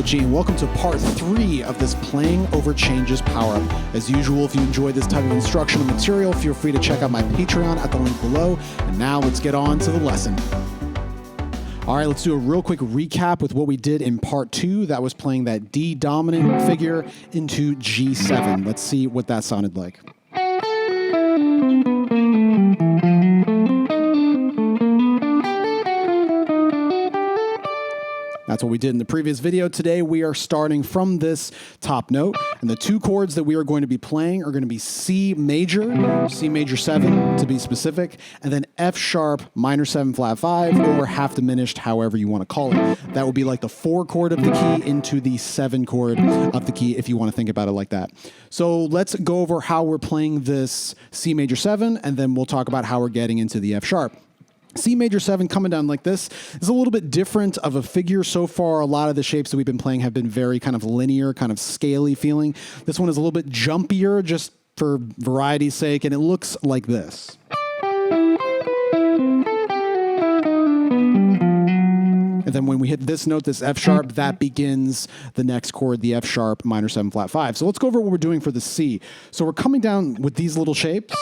LoG, and welcome to part 3 of this Playing Over Changes power-up. As usual, if you enjoyed this type of instructional material, feel free to check out my Patreon at the link below. And now let's get on to the lesson. All right, let's do a real quick recap with what we did in part 2. That was playing that D dominant figure into G7. Let's see what that sounded like. That's what we did in the previous video. Today we are starting from this top note, and the two chords that we are going to be playing are going to be C major 7 to be specific, and then F sharp minor 7 flat 5, or half diminished, however you want to call it. That would be like the 4 chord of the key into the 7 chord of the key, if you want to think about it like that. So let's go over how we're playing this C major 7, and then we'll talk about how we're getting into the F sharp. C major 7 coming down like this is a little bit different of a figure. So far, a lot of the shapes that we've been playing have been very kind of linear, kind of scaly feeling. This one is a little bit jumpier just for variety's sake, and it looks like this. And then when we hit this note, this F sharp, that begins the next chord, the F sharp minor 7 flat 5. So let's go over what we're doing for the C. So we're coming down with these little shapes.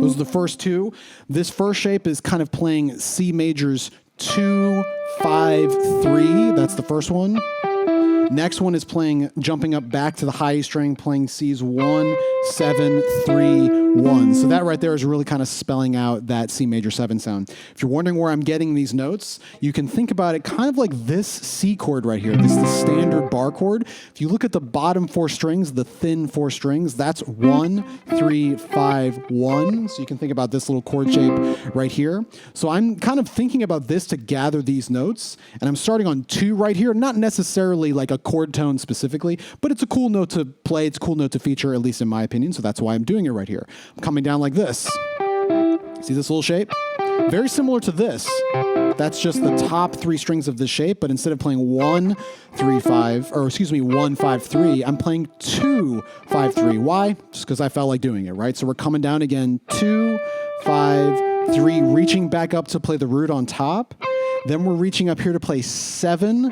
Those are the first two. This first shape is kind of playing C majors 2, 5, 3. That's the first one. Next one is playing, jumping up back to the high E string, playing C's 1, 7, 3, 1. So that right there is really kind of spelling out that C major 7 sound. If you're wondering where I'm getting these notes, you can think about it kind of like this C chord right here. This is the standard bar chord. If you look at the bottom 4 strings, the thin 4 strings, that's 1, 3, 5, 1. So you can think about this little chord shape right here. So I'm kind of thinking about this to gather these notes, and I'm starting on 2 right here, not necessarily like a chord tone specifically, but it's a cool note to play. It's a cool note to feature, at least in my opinion. So that's why I'm doing it right here. I'm coming down like this. See this little shape? Very similar to this. That's just the top 3 strings of this shape, but instead of playing 1, 3, 5, or excuse me, 1, 5, 3, I'm playing 2, 5, 3. Why? Just because I felt like doing it, right? So we're coming down again, 2, 5, 3, reaching back up to play the root on top. Then we're reaching up here to play 7,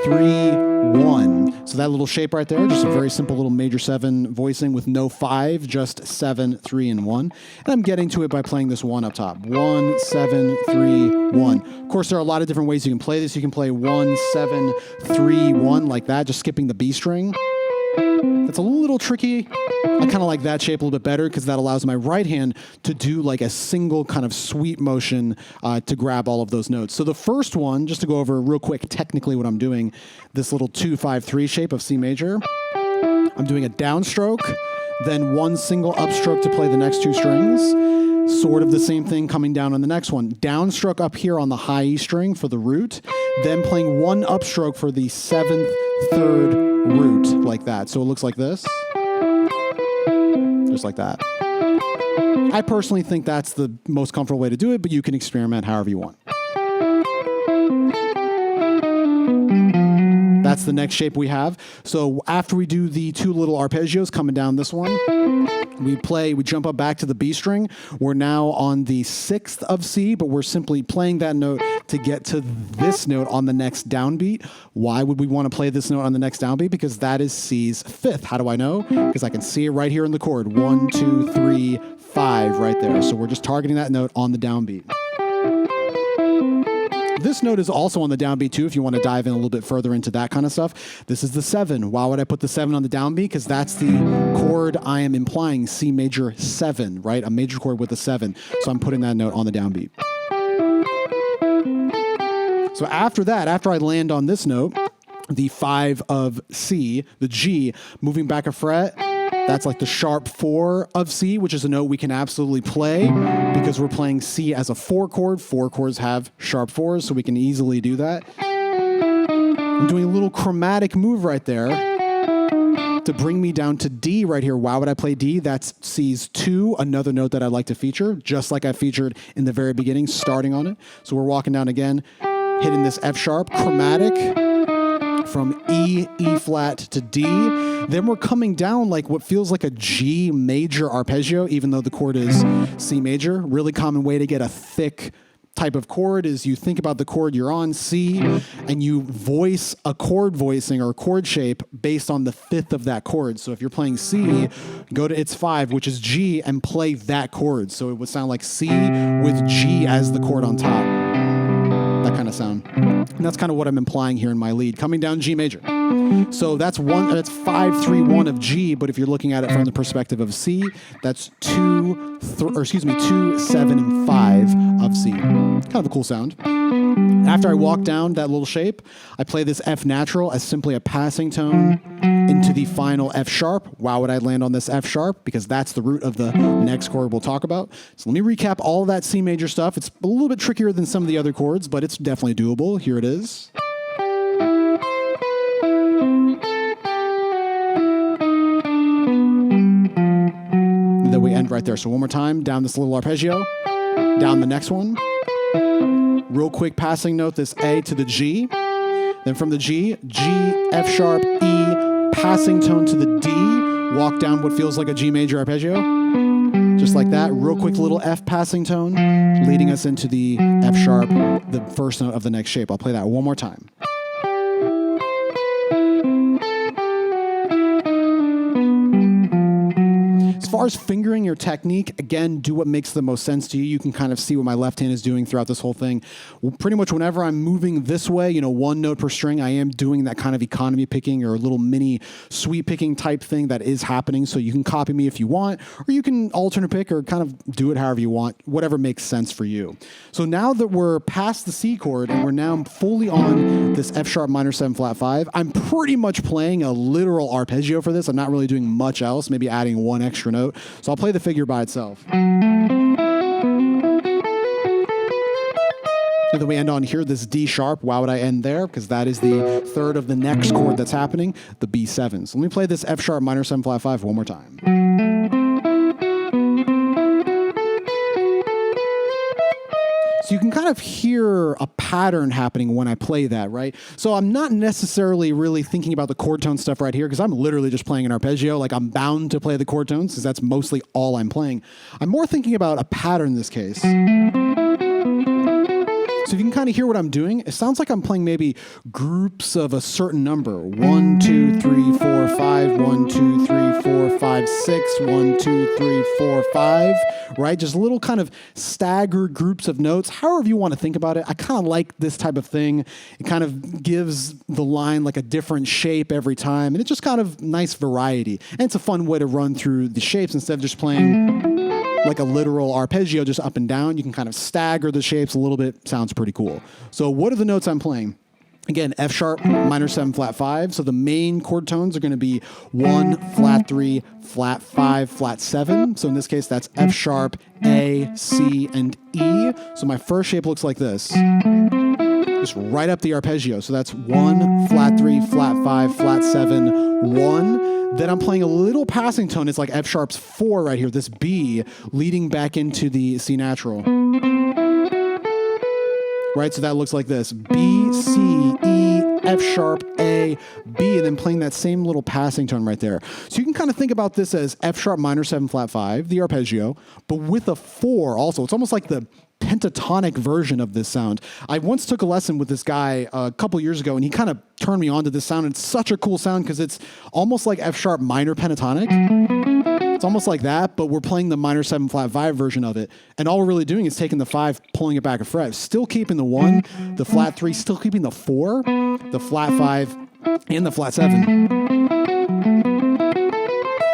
3, 1. So that little shape right there, just a very simple little major 7 voicing with no 5, just 7, 3, and 1. And I'm getting to it by playing this 1 up top. 1, 7, 3, 1. Of course, there are a lot of different ways you can play this. You can play 1, 7, 3, 1 like that, just skipping the B string. That's a little tricky. I kind of like that shape a little bit better because that allows my right hand to do like a single kind of sweep motion to grab all of those notes. So the first one, just to go over real quick technically what I'm doing, this little 2, 5, 3 shape of C major, I'm doing a downstroke, then 1 single upstroke to play the next 2 strings. Sort of the same thing coming down on the next one. Downstroke up here on the high E string for the root, then playing 1 upstroke for the 7th, 3rd root, like that. So it looks like this. Just like that. I personally think that's the most comfortable way to do it, but you can experiment however you want. That's the next shape we have. So after we do the 2 little arpeggios coming down this one, we jump up back to the B string. We're now on the 6th of C, but we're simply playing that note to get to this note on the next downbeat. Why would we want to play this note on the next downbeat? Because that is C's 5th. How do I know? Because I can see it right here in the chord. 1, 2, 3, 5 right there. So we're just targeting that note on the downbeat. This note is also on the downbeat too, if you want to dive in a little bit further into that kind of stuff. This is the 7. Why would I put the 7 on the downbeat? Because that's the chord I am implying, C major 7, right? A major chord with a 7. So I'm putting that note on the downbeat. So after that, after I land on this note, the 5 of C, the G, moving back a fret, that's like the sharp 4 of C, which is a note we can absolutely play because we're playing C as a 4 chord. 4 chords have sharp 4s, so we can easily do that. I'm doing a little chromatic move right there to bring me down to D right here. Why would I play D? That's C's 2, another note that I'd like to feature, just like I featured in the very beginning, starting on it. So we're walking down again, hitting this F sharp, chromatic, from E, E flat to D. Then we're coming down like what feels like a G major arpeggio, even though the chord is C major. Really common way to get a thick type of chord is you think about the chord you're on, C, and you voice a chord voicing or chord shape based on the fifth of that chord. So if you're playing C, go to its 5, which is G, and play that chord. So it would sound like C with G as the chord on top. That kind of sound. And that's kind of what I'm implying here in my lead. Coming down G major. So that's 5, 3, 1 of G, but if you're looking at it from the perspective of C, that's 2, 7, and 5 of C. Kind of a cool sound. After I walk down that little shape, I play this F natural as simply a passing tone into the final F sharp. Why would I land on this F sharp? Because that's the root of the next chord we'll talk about. So let me recap all of that C major stuff. It's a little bit trickier than some of the other chords, but it's definitely doable. Here it is. And then we end right there. So one more time, down this little arpeggio, down the next one. Real quick passing note, this A to the G. Then from the G, F sharp, E, passing tone to the D. Walk down what feels like a G major arpeggio. Just like that. Real quick little F passing tone, leading us into the F sharp, the first note of the next shape. I'll play that one more time. As far as fingering your technique, again, do what makes the most sense to you. You can kind of see what my left hand is doing throughout this whole thing. Pretty much whenever I'm moving this way, one note per string, I am doing that kind of economy picking or a little mini sweep picking type thing that is happening. So you can copy me if you want, or you can alternate pick or kind of do it however you want, whatever makes sense for you. So now that we're past the C chord and we're now fully on this F sharp minor 7 flat 5, I'm pretty much playing a literal arpeggio for this. I'm not really doing much else, maybe adding one extra note. So I'll play the figure by itself. And then we end on here, this D sharp. Why would I end there? Because that is the third of the next chord that's happening, the B7. So let me play this F sharp minor 7 flat 5 one more time. So you can kind of hear a pattern happening when I play that, right? So I'm not necessarily really thinking about the chord tone stuff right here because I'm literally just playing an arpeggio. Like I'm bound to play the chord tones because that's mostly all I'm playing. I'm more thinking about a pattern in this case. So if you can kind of hear what I'm doing, it sounds like I'm playing maybe groups of a certain number. 1, 2, 3, 4, 5, 1, 2, 3, 4, 5, 6, 1, 2, 3, 4, 5, right? Just little kind of staggered groups of notes, however you want to think about it. I kind of like this type of thing. It kind of gives the line like a different shape every time, and it's just kind of nice variety. And it's a fun way to run through the shapes instead of just playing like a literal arpeggio just up and down. You can kind of stagger the shapes a little bit. Sounds pretty cool. So what are the notes I'm playing? Again, F sharp, minor 7, flat 5. So the main chord tones are going to be 1, flat 3, flat 5, flat 7. So in this case, that's F sharp, A, C, and E. So my first shape looks like this. Just right up the arpeggio. So that's 1, flat 3, flat 5, flat 7, 1. Then I'm playing a little passing tone. It's like F sharp's 4 right here, this B, leading back into the C natural. Right, so that looks like this. B, C, E, F sharp, A, B, and then playing that same little passing tone right there. So you can kind of think about this as F sharp minor 7 flat 5, the arpeggio, but with a 4 also. It's almost like the pentatonic version of this sound. I once took a lesson with this guy a couple years ago, and he kind of turned me on to this sound. It's such a cool sound because it's almost like F sharp minor pentatonic. It's almost like that, but we're playing the minor 7 flat 5 version of it. And all we're really doing is taking the 5, pulling it back a fret, still keeping the 1, the flat 3, still keeping the 4, the flat 5, and the flat 7.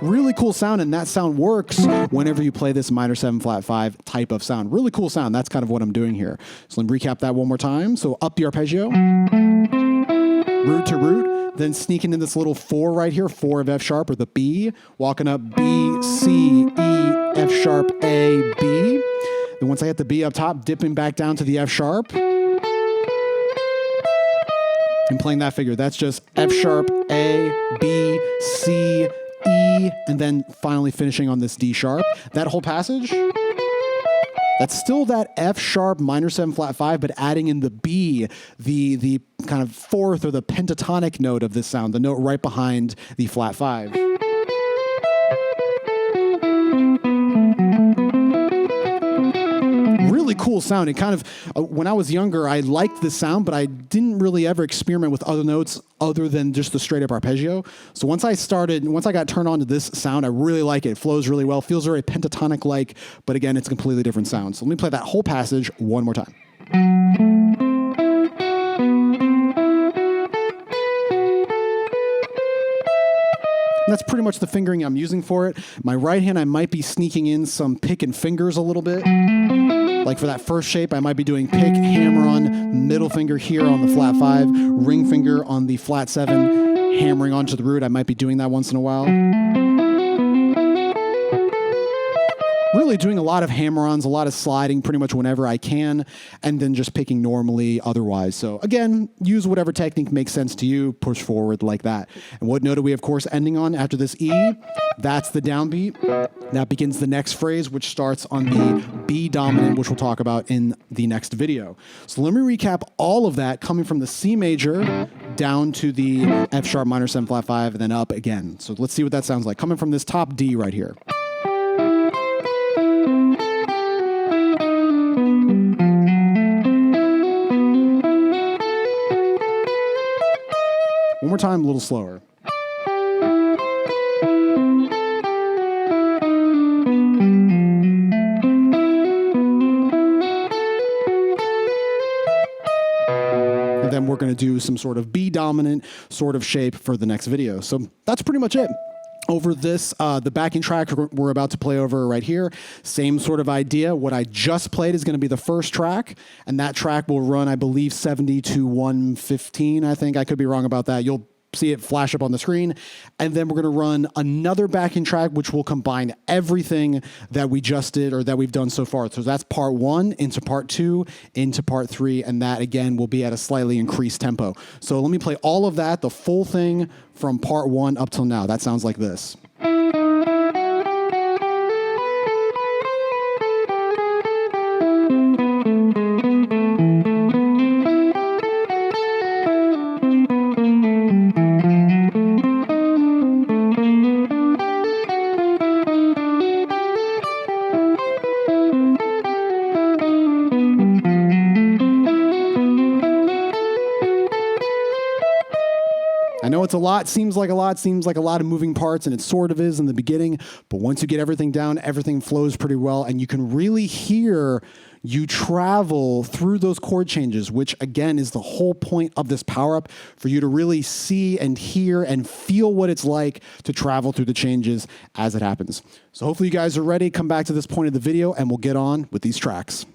Really cool sound, and that sound works whenever you play this minor 7 flat 5 type of sound. Really cool sound. That's kind of what I'm doing here. So let me recap that one more time. So up the arpeggio, root to root, then sneaking in this little 4 right here, 4 of F sharp or the B, walking up B, C, E, F sharp, A, B. Then once I hit the B up top, dipping back down to the F sharp and playing that figure. That's just F sharp, A, B, C, E, and then finally finishing on this D sharp. That whole passage, that's still that F sharp minor 7 flat 5, but adding in the B, the kind of fourth or the pentatonic note of this sound, the note right behind the flat 5. Really cool sound. It kind of, when I was younger, I liked the sound, but I didn't really ever experiment with other notes other than just the straight up arpeggio. So once I got turned on to this sound, I really like it. It flows really well, feels very pentatonic-like, but again, it's a completely different sound. So let me play that whole passage one more time. That's pretty much the fingering I'm using for it. My right hand, I might be sneaking in some pick and fingers a little bit. Like for that first shape, I might be doing pick, hammer on, middle finger here on the flat 5, ring finger on the flat 7, hammering onto the root. I might be doing that once in a while. Really doing a lot of hammer-ons, a lot of sliding pretty much whenever I can, and then just picking normally otherwise. So again, use whatever technique makes sense to you, push forward like that. And what note are we, of course, ending on after this E? That's the downbeat. That begins the next phrase, which starts on the B dominant, which we'll talk about in the next video. So let me recap all of that, coming from the C major down to the F sharp minor 7 flat 5, and then up again. So let's see what that sounds like, coming from this top D right here. One more time, a little slower. And then we're going to do some sort of B dominant sort of shape for the next video. So that's pretty much it. Over this, the backing track we're about to play over right here, same sort of idea. What I just played is going to be the first track, and that track will run, I believe, 70 to 115, I think. I could be wrong about that. You'll see it flash up on the screen. And then we're going to run another backing track, which will combine everything that we just did or that we've done so far. So that's part 1 into part 2 into part 3, and that, again, will be at a slightly increased tempo. So let me play all of that, the full thing from part 1 up till now. That sounds like this. I know it's a lot, seems like a lot of moving parts, and it sort of is in the beginning, but once you get everything down, everything flows pretty well, and you can really hear you travel through those chord changes, which again is the whole point of this power-up, for you to really see and hear and feel what it's like to travel through the changes as it happens. So hopefully you guys are ready. Come back to this point of the video, and we'll get on with these tracks.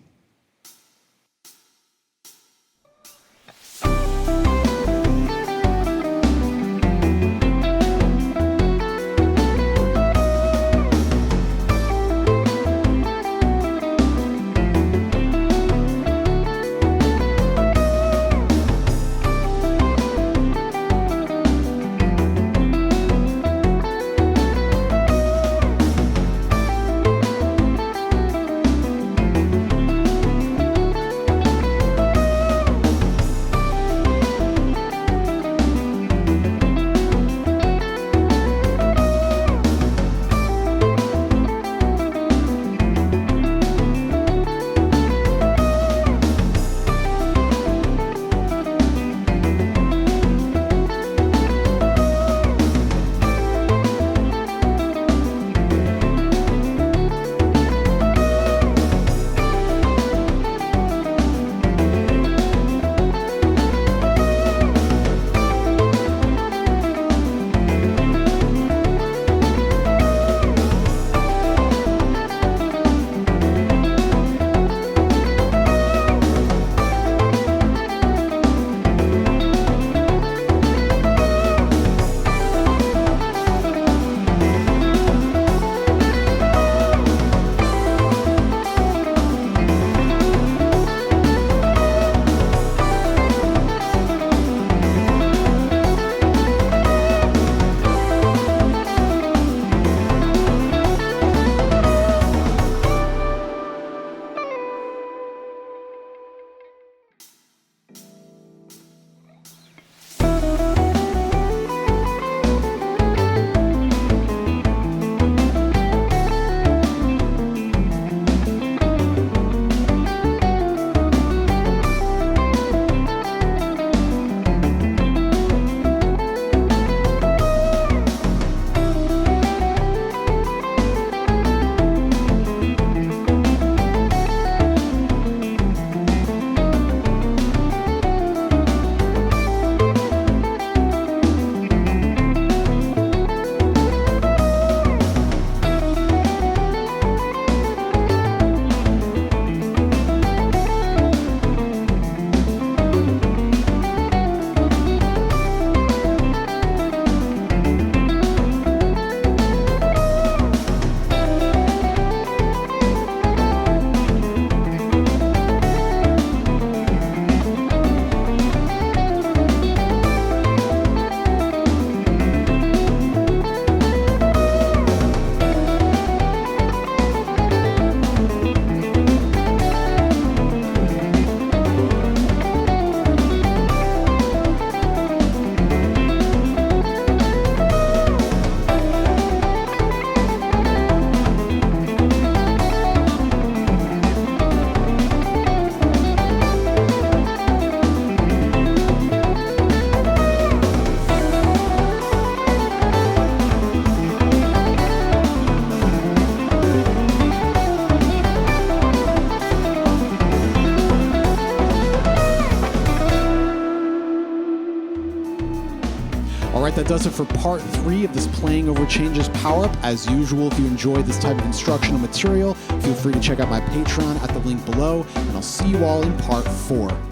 All right, that does it for part 3 of this Playing Over Changes power-up. As usual, if you enjoyed this type of instructional material, feel free to check out my Patreon at the link below, and I'll see you all in part 4.